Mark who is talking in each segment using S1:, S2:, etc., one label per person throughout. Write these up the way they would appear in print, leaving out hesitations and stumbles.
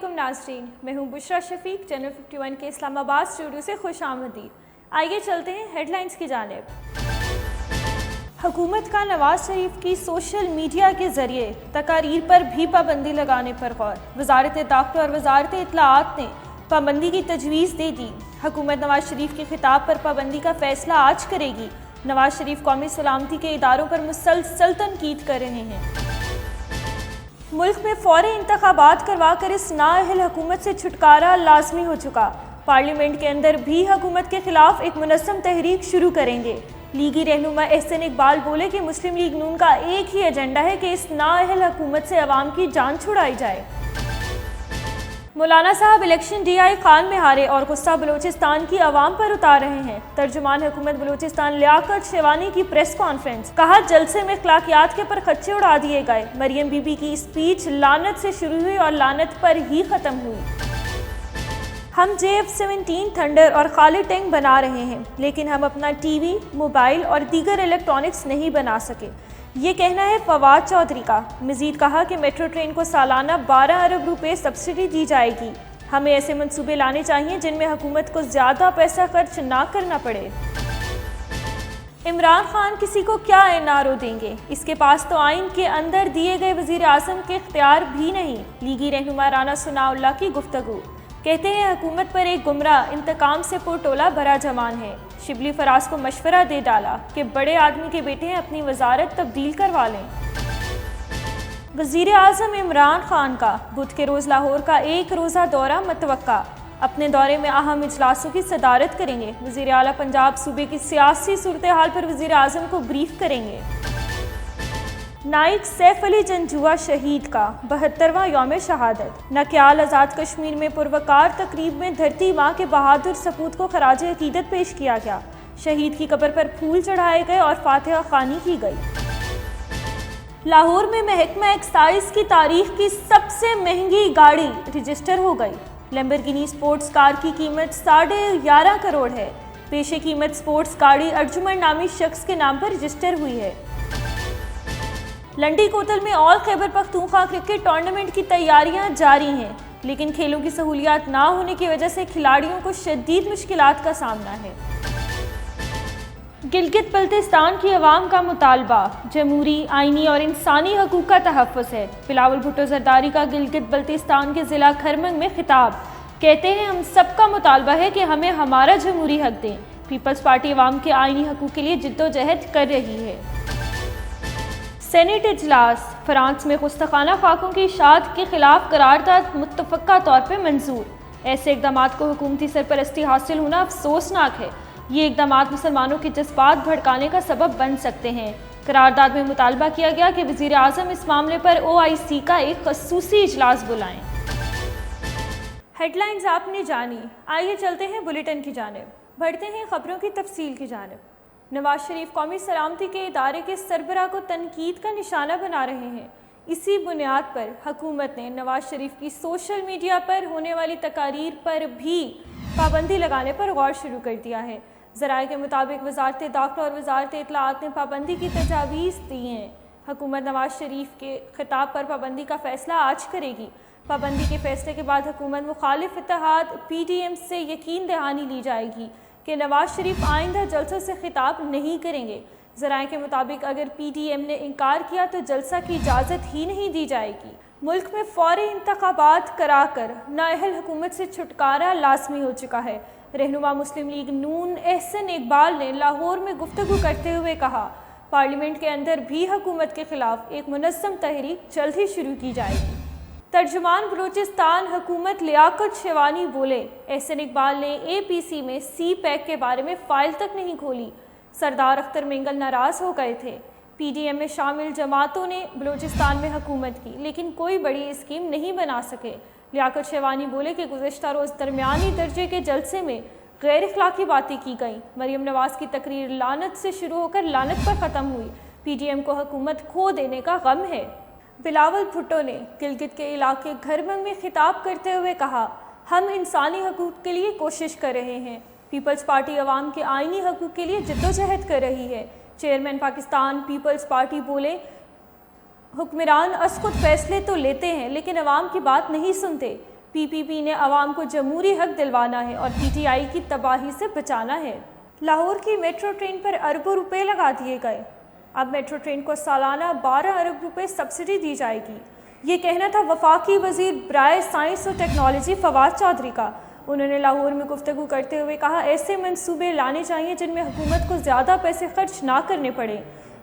S1: علیکم ناظرین، میں ہوں بشرا شفیق، چینل 51 کے اسلام آباد اسٹوڈیو سے خوش آمدید۔ آئیے چلتے ہیں ہیڈ لائنز کی جانب۔ حکومت کا نواز شریف کی سوشل میڈیا کے ذریعے تقاریر پر بھی پابندی لگانے پر غور۔ وزارت داخلہ اور وزارت اطلاعات نے پابندی کی تجویز دے دی۔ حکومت نواز شریف کے خطاب پر پابندی کا فیصلہ آج کرے گی۔ نواز شریف قومی سلامتی کے اداروں پر مسلسل تنقید کر رہے ہیں۔ ملک میں فوری انتخابات کروا کر اس نااہل حکومت سے چھٹکارا لازمی ہو چکا۔ پارلیمنٹ کے اندر بھی حکومت کے خلاف ایک منظم تحریک شروع کریں گے۔ لیگی رہنما احسن اقبال بولے کہ مسلم لیگ نون کا ایک ہی ایجنڈا ہے کہ اس نااہل حکومت سے عوام کی جان چھڑائی جائے۔ مولانا صاحب الیکشن ڈی آئی خان میں ہارے اور غصہ بلوچستان کی عوام پر اتار رہے ہیں۔ ترجمان حکومت بلوچستان لیاقت شیوانی کی پریس کانفرنس، کہا جلسے میں اخلاقیات کے پر خدشے اڑا دیے گئے۔ مریم بی بی کی اسپیچ لعنت سے شروع ہوئی اور لعنت پر ہی ختم ہوئی۔ ہم JF-17 تھنڈر اور خالی ٹینک بنا رہے ہیں، لیکن ہم اپنا ٹی وی، موبائل اور دیگر الیکٹرانکس نہیں بنا سکے، یہ کہنا ہے فواد چودھری کا۔ مزید کہا کہ میٹرو ٹرین کو سالانہ 12 ارب روپے سبسڈی دی جائے گی۔ ہمیں ایسے منصوبے لانے چاہیے جن میں حکومت کو زیادہ پیسہ خرچ نہ کرنا پڑے۔ عمران خان کسی کو کیا NRO دیں گے؟ اس کے پاس تو آئین کے اندر دیے گئے وزیر اعظم کے اختیار بھی نہیں۔ لیگی رہنما رانا ثناء اللہ کی گفتگو، کہتے ہیں حکومت پر ایک گمراہ انتقام سے پرٹولہ بھرا جوان ہے۔ شبلی فراز کو مشورہ دے ڈالا کہ بڑے آدمی کے بیٹے اپنی وزارت تبدیل کروا لیں۔ وزیر اعظم عمران خان کا بدھ کے روز لاہور کا ایک روزہ دورہ متوقع۔ اپنے دورے میں اہم اجلاسوں کی صدارت کریں گے۔ وزیر اعلیٰ پنجاب صوبے کی سیاسی صورتحال پر وزیر اعظم کو بریف کریں گے۔ نائک سیف علی جنجوعہ شہید کا 72واں یوم شہادت۔ نکیال آزاد کشمیر میں پروقار تقریب میں دھرتی ماں کے بہادر سپوت کو خراج عقیدت پیش کیا گیا۔ شہید کی قبر پر پھول چڑھائے گئے اور فاتحہ خوانی کی گئی۔ لاہور میں محکمہ ایکسائز کی تاریخ کی سب سے مہنگی گاڑی رجسٹر ہو گئی۔ لیمبرگینی سپورٹس کار کی قیمت 11.5 کروڑ ہے۔ پیشے قیمت سپورٹس گاڑی ارجمن نامی شخص کے نام پر رجسٹر ہوئی ہے۔ لنڈی کوتل میں آل خیبر پختونخوا کرکٹ ٹورنامنٹ کی تیاریاں جاری ہیں، لیکن کھیلوں کی سہولیات نہ ہونے کی وجہ سے کھلاڑیوں کو شدید مشکلات کا سامنا ہے۔ گلگت بلتستان کی عوام کا مطالبہ جمہوری، آئینی اور انسانی حقوق کا تحفظ ہے۔ بلاول بھٹو زرداری کا گلگت بلتستان کے ضلع کھرمنگ میں خطاب، کہتے ہیں ہم سب کا مطالبہ ہے کہ ہمیں ہمارا جمہوری حق دیں۔ پیپلز پارٹی عوام کے آئینی حقوق کے لیے جدوجہد کر رہی ہے۔ سینیٹ اجلاس، فرانس میں گستاخانہ خاکوں کی اشاعت کے خلاف قرارداد متفقہ طور پہ منظور۔ ایسے اقدامات کو حکومتی سرپرستی حاصل ہونا افسوسناک ہے۔ یہ اقدامات مسلمانوں کے جذبات بھڑکانے کا سبب بن سکتے ہیں۔ قرارداد میں مطالبہ کیا گیا کہ وزیر اعظم اس معاملے پر OIC کا ایک خصوصی اجلاس بلائیں۔ ہیڈ لائنز آپ نے جانی، آئیے چلتے ہیں بلیٹن کی جانب۔ بڑھتے ہیں خبروں کی تفصیل کی جانب۔ نواز شریف قومی سلامتی کے ادارے کے سربراہ کو تنقید کا نشانہ بنا رہے ہیں۔ اسی بنیاد پر حکومت نے نواز شریف کی سوشل میڈیا پر ہونے والی تقاریر پر بھی پابندی لگانے پر غور شروع کر دیا ہے۔ ذرائع کے مطابق وزارت داخلہ اور وزارت اطلاعات نے پابندی کی تجاویز دی ہیں۔ حکومت نواز شریف کے خطاب پر پابندی کا فیصلہ آج کرے گی۔ پابندی کے فیصلے کے بعد حکومت مخالف اتحاد PDM سے یقین دہانی لی جائے گی کہ نواز شریف آئندہ جلسوں سے خطاب نہیں کریں گے۔ ذرائع کے مطابق اگر PDM نے انکار کیا تو جلسہ کی اجازت ہی نہیں دی جائے گی۔ ملک میں فوری انتخابات کرا کر نااہل حکومت سے چھٹکارا لازمی ہو چکا ہے۔ رہنما مسلم لیگ نون احسن اقبال نے لاہور میں گفتگو کرتے ہوئے کہا، پارلیمنٹ کے اندر بھی حکومت کے خلاف ایک منظم تحریک جلد ہی شروع کی جائے گی۔ ترجمان بلوچستان حکومت لیاقت شیوانی بولے، احسن اقبال نے APC میں CPEC کے بارے میں فائل تک نہیں کھولی۔ سردار اختر مینگل ناراض ہو گئے تھے۔ PDM میں شامل جماعتوں نے بلوچستان میں حکومت کی، لیکن کوئی بڑی اسکیم نہیں بنا سکے۔ لیاقت شیوانی بولے کہ گزشتہ روز درمیانی درجے کے جلسے میں غیر اخلاقی باتیں کی گئیں۔ مریم نواز کی تقریر لعنت سے شروع ہو کر لعنت پر ختم ہوئی۔ PDM کو حکومت کھو دینے کا غم ہے۔ بلاول بھٹو نے گلگت کے علاقے کھرمنگ میں خطاب کرتے ہوئے کہا، ہم انسانی حقوق کے لیے کوشش کر رہے ہیں۔ پیپلز پارٹی عوام کے آئینی حقوق کے لیے جدوجہد کر رہی ہے۔ چیئرمین پاکستان پیپلز پارٹی بولے، حکمران اسکت فیصلے تو لیتے ہیں لیکن عوام کی بات نہیں سنتے۔ PPP نے عوام کو جمہوری حق دلوانا ہے اور PTI کی تباہی سے بچانا ہے۔ لاہور کی میٹرو ٹرین پر اربوں روپے لگا دیے گئے، اب میٹرو ٹرین کو سالانہ 12 ارب روپے سبسڈی دی جائے گی، یہ کہنا تھا وفاقی وزیر برائے سائنس و ٹیکنالوجی فواد چودھری کا۔ انہوں نے لاہور میں گفتگو کرتے ہوئے کہا ایسے منصوبے لانے چاہیے جن میں حکومت کو زیادہ پیسے خرچ نہ کرنے پڑیں۔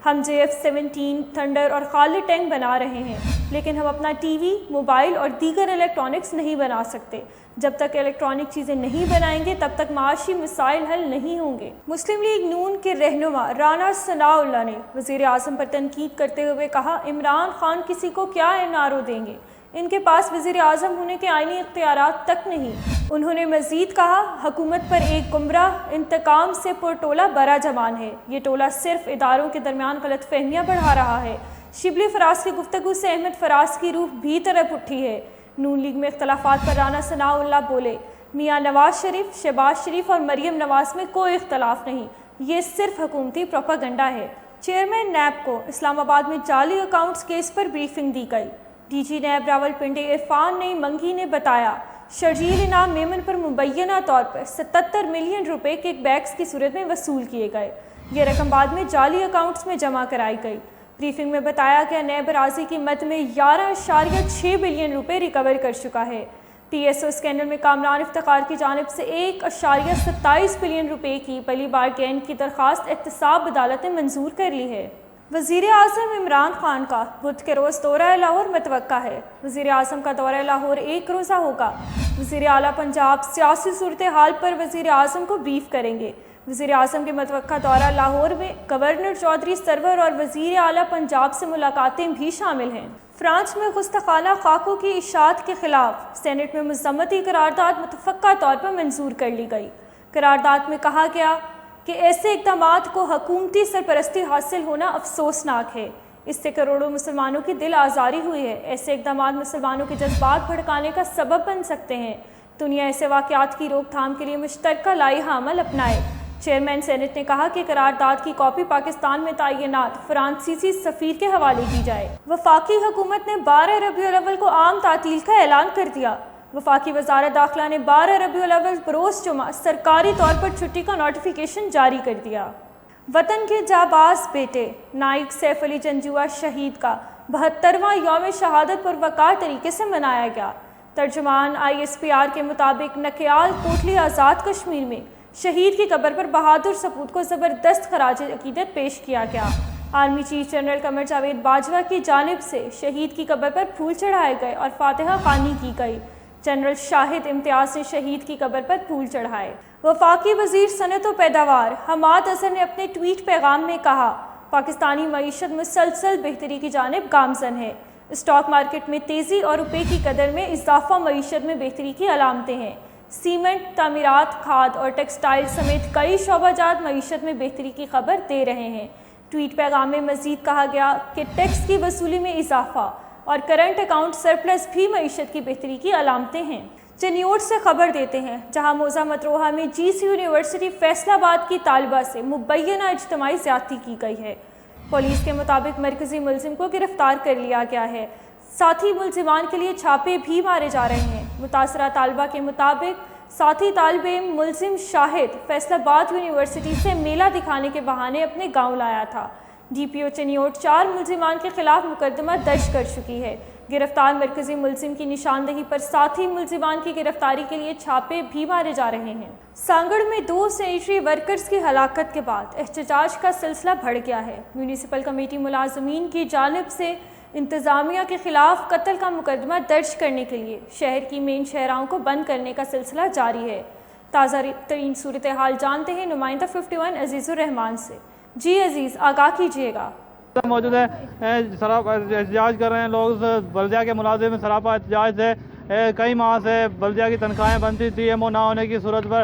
S1: ہم JF-17 تھنڈر اور خالد ٹینک بنا رہے ہیں، لیکن ہم اپنا ٹی وی، موبائل اور دیگر الیکٹرانکس نہیں بنا سکتے۔ جب تک الیکٹرانک چیزیں نہیں بنائیں گے تب تک معاشی مسائل حل نہیں ہوں گے۔ مسلم لیگ نون کے رہنما رانا ثناء اللہ نے وزیر اعظم پر تنقید کرتے ہوئے کہا عمران خان کسی کو کیا NRO دیں گے، ان کے پاس وزیر اعظم ہونے کے آئینی اختیارات تک نہیں۔ انہوں نے مزید کہا حکومت پر ایک گمراہ انتقام سے پر ٹولہ برا جمان ہے، یہ ٹولہ صرف اداروں کے درمیان غلط فہمیاں بڑھا رہا ہے۔ شبلی فراز کی گفتگو سے احمد فراز کی روح بھی طرف اٹھی ہے۔ نون لیگ میں اختلافات پر رانا ثناء اللہ بولے میاں نواز شریف، شہباز شریف اور مریم نواز میں کوئی اختلاف نہیں، یہ صرف حکومتی پروپیگنڈا ہے۔ چیئرمین نیب کو اسلام آباد میں جعلی اکاؤنٹس کیس پر بریفنگ دی گئی۔ DG نیب راولپنڈی عرفان نئی منگی نے بتایا شرجیل انعام میمن پر مبینہ طور پر 77 ملین روپے کک بیکس کی صورت میں وصول کیے گئے، یہ رقم بعد میں جعلی اکاؤنٹس میں جمع کرائی گئی۔ بریفنگ میں بتایا گیا نیب اراضی کی مد میں 11.6 بلین روپے ریکور کر چکا ہے۔ TSO اسکینڈل میں کامران افتخار کی جانب سے 1.27 بلین روپے کی پہلی بار گین کی درخواست احتساب عدالت نے منظور کر لی ہے۔ وزیر اعظم عمران خان کا بدھ کے روز دورہ لاہور متوقع ہے۔ وزیر اعظم کا دورہ لاہور 1 روزہ ہوگا۔ وزیر اعلیٰ پنجاب سیاسی صورتحال پر وزیر اعظم کو بریف کریں گے۔ وزیر اعظم کے متوقع دورہ لاہور میں گورنر چودھری سرور اور وزیر اعلیٰ پنجاب سے ملاقاتیں بھی شامل ہیں۔ فرانس میں گستاخانہ خاکوں کی اشاعت کے خلاف سینٹ میں مذمتی قرارداد متفقہ طور پر منظور کر لی گئی۔ قرارداد میں کہا گیا کہ ایسے اقدامات کو حکومتی سرپرستی حاصل ہونا افسوسناک ہے، اس سے کروڑوں مسلمانوں کی دل آزاری ہوئی ہے، ایسے اقدامات مسلمانوں کے جذبات بھڑکانے کا سبب بن سکتے ہیں، دنیا ایسے واقعات کی روک تھام کے لیے مشترکہ لائحہ عمل اپنائے۔ چیئرمین سینٹ نے کہا کہ قرارداد کی کاپی پاکستان میں تعینات فرانسیسی سفیر کے حوالے کی جائے۔ وفاقی حکومت نے 12 ربیع الاول کو عام تعطیل کا اعلان کر دیا۔ وفاقی وزارت داخلہ نے 12 ربیع الاول بروز جمعہ سرکاری طور پر چھٹی کا نوٹیفیکیشن جاری کر دیا۔ وطن کے جانباز بیٹے نائک سیف علی جنجوعہ شہید کا 72واں یوم شہادت پروقار طریقے سے منایا گیا۔ ترجمان ISPR کے مطابق نکیال کوٹلی آزاد کشمیر میں شہید کی قبر پر بہادر سپوت کو زبردست خراج عقیدت پیش کیا گیا۔ Army chief general Qamar Javed Bajwa کی جانب سے شہید کی قبر پر پھول چڑھائے گئے اور فاتحہ خوانی کی گئی۔ جنرل شاہد امتیاز نے شہید کی قبر پر پھول چڑھائے۔ وفاقی وزیر صنعت و پیداوار حماد اظہر نے اپنے ٹویٹ پیغام میں کہا پاکستانی معیشت مسلسل بہتری کی جانب گامزن ہے، اسٹاک مارکیٹ میں تیزی اور روپے کی قدر میں اضافہ معیشت میں بہتری کی علامتیں ہیں۔ سیمنٹ، تعمیرات، کھاد اور ٹیکسٹائل سمیت کئی شعبہ جات معیشت میں بہتری کی خبر دے رہے ہیں۔ ٹویٹ پیغام میں مزید کہا گیا کہ ٹیکس کی وصولی میں اضافہ اور کرنٹ اکاؤنٹ سرپلس بھی معیشت کی بہتری کی علامتیں ہیں۔ چنیوٹ سے خبر دیتے ہیں جہاں موزہ متروہہ میں GC یونیورسٹی فیصل آباد کی طالبہ سے مبینہ اجتماعی زیادتی کی گئی ہے۔ پولیس کے مطابق مرکزی ملزم کو گرفتار کر لیا گیا ہے، ساتھی ملزمان کے لیے چھاپے بھی مارے جا رہے ہیں۔ متاثرہ طالبہ کے مطابق ساتھی طالب علم ملزم شاہد فیصل آباد یونیورسٹی سے میلہ دکھانے کے بہانے اپنے گاؤں لایا تھا۔ DPO چنیوٹ 4 ملزمان کے خلاف مقدمہ درج کر چکی ہے۔ گرفتار مرکزی ملزم کی نشاندہی پر ساتھی ملزمان کی گرفتاری کے لیے چھاپے بھی مارے جا رہے ہیں۔ سانگڑ میں 2 سینیٹری ورکرز کی ہلاکت کے بعد احتجاج کا سلسلہ بڑھ گیا ہے۔ میونسپل کمیٹی ملازمین کی جانب سے انتظامیہ کے خلاف قتل کا مقدمہ درج کرنے کے لیے شہر کی مین شاہراہوں کو بند کرنے کا سلسلہ جاری ہے۔ تازہ ترین صورتحال جانتے ہیں نمائندہ 51 عزیز الرحمان سے۔ جی عزیز، آگاہ کیجیے گا۔
S2: موجود ہے سراپا احتجاج کر رہے ہیں لوگ، بلدیہ کے ملازم سراپا احتجاج سے کئی ماہ سے بلدیہ کی تنخواہیں بنتی تھی، TMO نہ ہونے کی صورت پر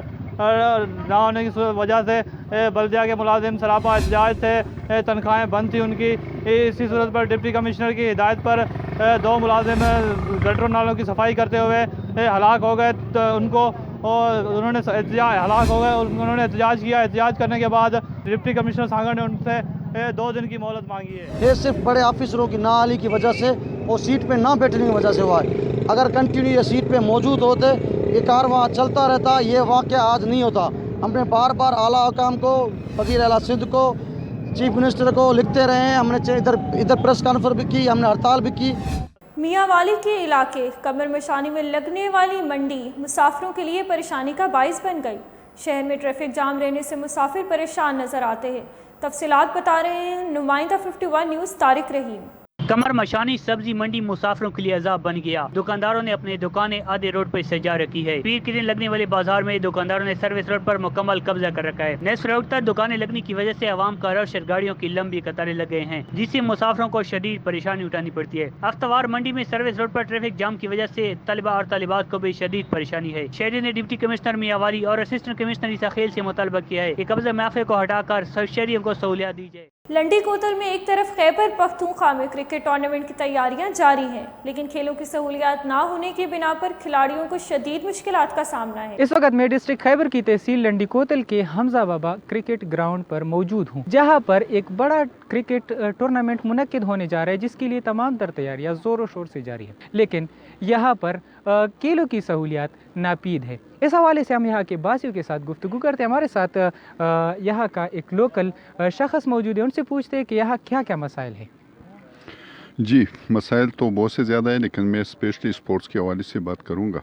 S2: وجہ سے بلدیہ کے ملازم سراپا احتجاج سے تنخواہیں بند تھی ان کی۔ اسی صورت پر ڈپٹی کمشنر کی ہدایت پر 2 ملازم گٹروں نالوں کی صفائی کرتے ہوئے ہلاک ہو گئے، ان کو انہوں نے ہلاک ہو گئے، انہوں نے احتجاج کیا۔ احتجاج کرنے کے بعد ڈپٹی کمشنر سانگڑ نے ان سے 2 دن کی مہلت مانگی ہے۔
S3: یہ صرف بڑے آفیسروں کی نااہلی کی وجہ سے اور سیٹ پہ نہ بیٹھنے کی وجہ سے ہوا ہے۔ اگر کنٹینیو یہ سیٹ پہ موجود ہوتے یہ کارواں چلتا رہتا, یہ واقعہ آج نہیں ہوتا. ہم نے بار بار اعلیٰ حکام کو, وزیر اعلیٰ سندھ کو, چیف منسٹر کو لکھتے رہے ہیں. ہم نے ادھر پریس کانفرنس بھی کی, ہم نے ہڑتال بھی کی.
S1: میاں والی کے علاقے قمر مشانی میں لگنے والی منڈی مسافروں کے لیے پریشانی کا باعث بن گئی. شہر میں ٹریفک جام رہنے سے مسافر پریشان نظر آتے ہیں. تفصیلات بتا رہے ہیں نمائندہ 51 نیوز طارق رحیم.
S4: قمر مشانی سبزی منڈی مسافروں کے لیے عذاب بن گیا. دکانداروں نے اپنے دکانیں آدھے روڈ پر سجا رکھی ہے. پیر کے دن لگنے والے بازار میں دکانداروں نے سروس روڈ پر مکمل قبضہ کر رکھا ہے. نصف روڈ تک دکانیں لگنے کی وجہ سے عوام کا رش اور گاڑیوں کی لمبی قطاریں لگ گئے ہیں, جس سے مسافروں کو شدید پریشانی اٹھانی پڑتی ہے. ہفتوار منڈی میں سروس روڈ پر ٹریفک جام کی وجہ سے طلبہ اور طالبات کو بھی شدید پریشانی ہے. شہری نے ڈپٹی کمشنر میاں والی اور اسسٹنٹ کمشنر عیسیٰ خیل سے مطالبہ کیا ہے کہ قبضہ مافیا کو ہٹا کر شہریوں کو سہولیات دی جائے.
S1: لنڈی کوتل میں ایک طرف خیبر پختونخوا میں کرکٹ ٹورنامنٹ کی تیاریاں جاری ہیں, لیکن کھیلوں کی سہولیات نہ ہونے کی بنا پر کھلاڑیوں کو شدید مشکلات کا سامنا ہے.
S5: اس وقت میں ڈسٹرکٹ خیبر کی تحصیل لنڈی کوتل کے حمزہ بابا کرکٹ گراؤنڈ پر موجود ہوں, جہاں پر ایک بڑا کرکٹ ٹورنامنٹ منعقد ہونے جا رہا ہے, جس کے لیے تمام تر تیاریاں زور و شور سے جاری ہے. لیکن یہاں پر کھیلوں کی سہولیات ناپید ہے. اس حوالے سے ہم یہاں کے باسیوں کے ساتھ گفتگو کرتے ہیں. ہمارے ساتھ یہاں کا ایک لوکل شخص موجود ہے, ان سے پوچھتے ہیں کہ یہاں کیا کیا مسائل ہیں.
S6: جی, مسائل تو بہت سے زیادہ ہیں, لیکن میں اسپیشلی اسپورٹس کے حوالے سے بات کروں گا.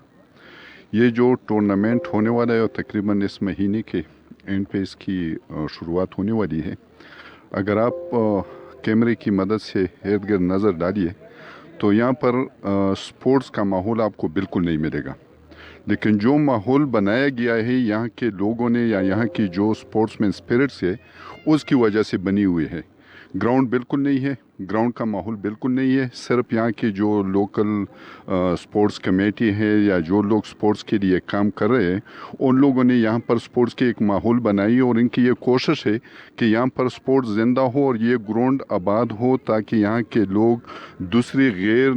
S6: یہ جو ٹورنامنٹ ہونے والا ہے اور تقریباً اس مہینے کے اینڈ پہ اس کی شروعات ہونے والی ہے. اگر آپ کیمرے کی مدد سے ارد گرد نظر ڈالیے تو یہاں پر اسپورٹس کا ماحول آپ کو بالکل نہیں ملے گا. لیکن جو ماحول بنایا گیا ہے یہاں کے لوگوں نے یا یہاں کی جو اسپورٹس مین اسپرٹس ہے اس کی وجہ سے بنی ہوئی ہے. گراؤنڈ بالکل نہیں ہے, گراؤنڈ کا ماحول بالکل نہیں ہے. صرف یہاں کی جو لوکل اسپورٹس کمیٹی ہے یا جو لوگ اسپورٹس کے لیے کام کر رہے ہیں ان لوگوں نے یہاں پر اسپورٹس کے ایک ماحول بنائی, اور ان کی یہ کوشش ہے کہ یہاں پر اسپورٹس زندہ ہو اور یہ گراؤنڈ آباد ہو تاکہ یہاں کے لوگ دوسری غیر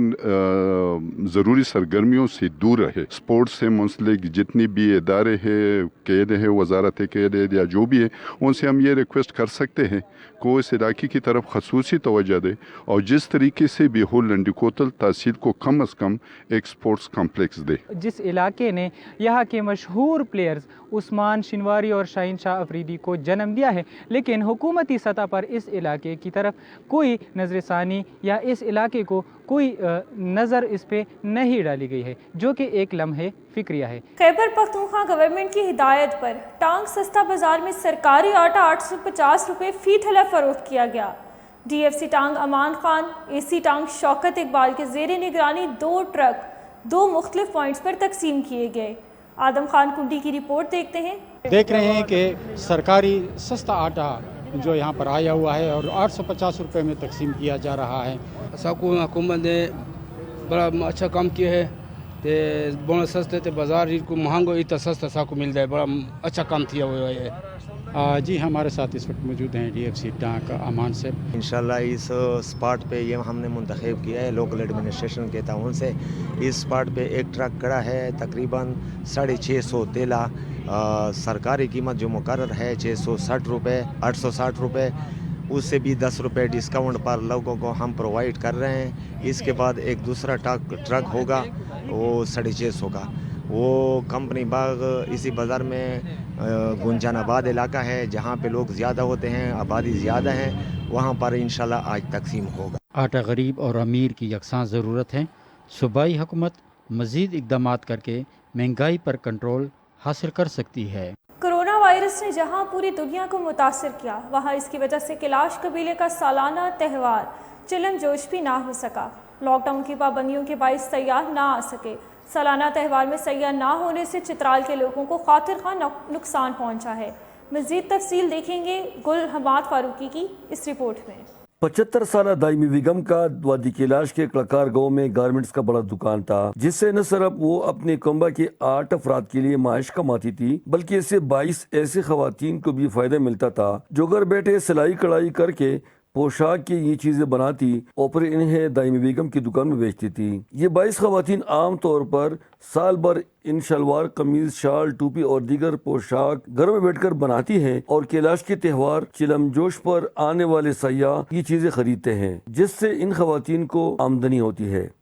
S6: ضروری سرگرمیوں سے دور رہے. اسپورٹس سے منسلک جتنی بھی ادارے ہیں, قید ہے, وزارت قید ہے یا جو بھی ہے, ان سے ہم یہ ریکویسٹ کر سکتے ہیں کہ وہ اس علاقے کی طرف خصوصی توجہ دے اور جس طریقے سے بھی ہو لنڈی کوتل تحصیل کو کم از کم ایک سپورٹس کمپلیکس دے.
S5: جس علاقے نے یہاں کے مشہور پلیئرز عثمان شنواری اور شاہین شاہ افریدی کو جنم دیا ہے, لیکن حکومتی سطح پر اس علاقے کی طرف کوئی نظر ثانی یا اس علاقے کو کوئی نظر اس پہ نہیں ڈالی گئی ہے, جو کہ ایک لمحے فکریہ ہے.
S1: خیبر پختونخوا گورنمنٹ کی ہدایت پر ٹانگ سستا بازار میں سرکاری آٹا 850 روپے فی تھیلا فروخت کیا گیا. ڈی ایف سی ٹانگ امان خان, اے سی ٹانگ شوکت اقبال کے زیر نگرانی 2 ٹرک 2 مختلف پوائنٹس پر تقسیم کیے گئے. آدم خان کنڈی کی رپورٹ دیکھتے ہیں.
S7: دیکھ رہے ہیں کہ سرکاری سستا آٹا جو یہاں پر آیا ہوا ہے اور 850 روپے میں تقسیم کیا جا رہا ہے.
S8: حکومت نے بڑا اچھا کام کیا ہے, بڑا سستے تھے بازار کو مہنگو اتنا سستا سا کو ملتا ہے, بڑا اچھا کام کیا ہوا ہے.
S7: جی, ہمارے ساتھ اس وقت موجود ہیں ڈی ایف سی ٹانگ امان سے.
S9: انشاءاللہ اس اسپاٹ پہ یہ ہم نے منتخب کیا ہے لوکل ایڈمنسٹریشن کے تعاون سے. اس اسپاٹ پہ ایک ٹرک کھڑا ہے, تقریباً 650 تیلا. سرکاری قیمت جو مقرر ہے 660 روپے 860 روپے, اس سے بھی 10 روپے ڈسکاؤنٹ پر لوگوں کو ہم پرووائڈ کر رہے ہیں. اس کے بعد ایک دوسرا ٹرک ہوگا وہ 650 کا. وہ کمپنی باغ اسی بازار میں گنجان آباد علاقہ ہے جہاں پہ لوگ زیادہ ہوتے ہیں, آبادی زیادہ ہیں, وہاں پر انشاءاللہ آج تقسیم ہوگا.
S10: آٹا غریب اور امیر کی یکساں ضرورت ہے. صوبائی حکومت مزید اقدامات کر کے مہنگائی پر کنٹرول حاصل کر سکتی ہے.
S1: کرونا وائرس نے جہاں پوری دنیا کو متاثر کیا, وہاں اس کی وجہ سے کیلاش قبیلے کا سالانہ تہوار چلم جوش بھی نہ ہو سکا. لاک ڈاؤن کی پابندیوں کے باعث سیاح نہ آ سکے. سالانہ تہوار میں سیاح نہ ہونے سے چترال کے لوگوں کو خاطر خواہ نقصان پہنچا ہے. مزید تفصیل دیکھیں گے گل حماد فاروقی کی اس رپورٹ میں.
S11: 75 سالہ دائمی بیگم کا وادی کیلاش کے کلکار گاؤں میں گارمنٹس کا بڑا دکان تھا, جس سے نہ صرف وہ اپنے کنبہ کے 8 افراد کے لیے معاش کماتی تھی, بلکہ اس سے 22 ایسے خواتین کو بھی فائدہ ملتا تھا جو گھر بیٹھے سلائی کڑھائی کر کے پوشاک کی یہ چیزیں بناتی اور پھر انہیں دائمی بیگم کی دکان میں بیچتی تھی. یہ 22 خواتین عام طور پر سال بھر ان شلوار قمیض شال ٹوپی اور دیگر پوشاک گھر میں بیٹھ کر بناتی ہیں اور کیلاش کے تہوار چلم جوش پر آنے والے سیاح یہ چیزیں خریدتے ہیں, جس سے ان خواتین کو آمدنی ہوتی ہے.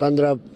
S12: 15,